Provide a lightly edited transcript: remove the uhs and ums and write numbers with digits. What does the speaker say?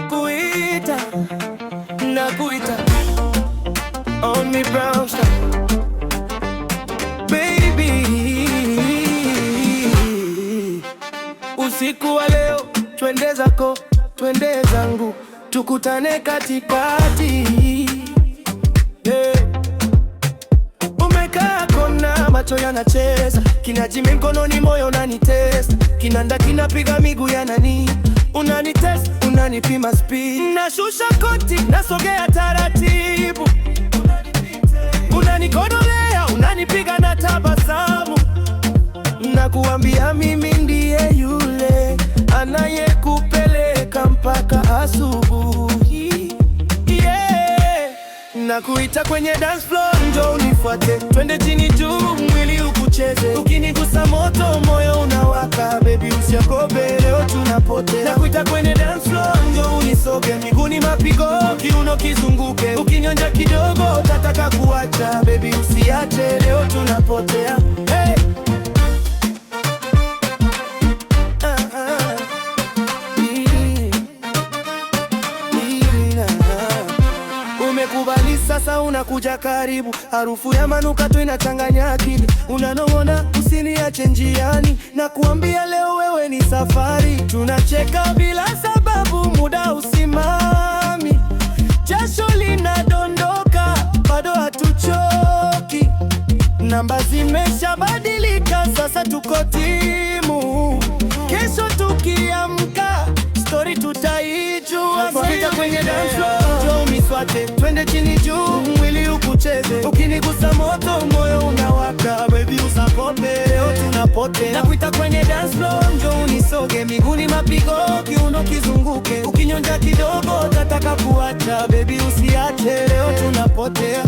Kuita na kuita on me brown star baby, usiku wa leo twende zako twende zangu, tukutane katikati. Yeah. Umekaa kona, macho yanacheza, kinajimi mkononi, moyo unanitesa, kinanda kinapiga, miguu yanani, unanitest, unanipima speed. Nashusha koti, nasogea taratibu, unanikodolea, unanipiga na tabasamu, nakuambia mimi ndiye yule anayekupeleka mpaka asubuhi. Yeah. Nakuita kwenye dance floor, njoo unifuate, twende chini juu, mwili ukucheze, ukinigusa moto moyo unawaka, baby usiogope, leo tunapotea. Nakuita kwenye dance floor, njoo unisoge, miguuni mapigo, kiuno kizunguke, ukinyonja kidogo tataka kuacha, baby usiache, leo tunapotea. Hey. Umekubali sasa, unakuja karibu, harufu ya manukato inachanganya akili, unanong'ona usiniache njiani, na kuambia leo wewe ni safari. Tunacheka bila sababu, muda usimami, jasho linadondoka, bado hatuchoki, namba zimeshabadilika, sasa tuko timu, kesho tukiamka story tutaijua. Nakuita kwenye dance floor, njoo unifuate, twende chini juu, mwili ukucheze, ukinigusa moto moyo unawaka, baby usakope, leo tunapotea. Nakuita kwenye dance floor, njoo unisoge, miguuni mapigo, kiuno kizunguke, ukinyonja kidogo tataka kuacha, baby usiache, leo tunapotea.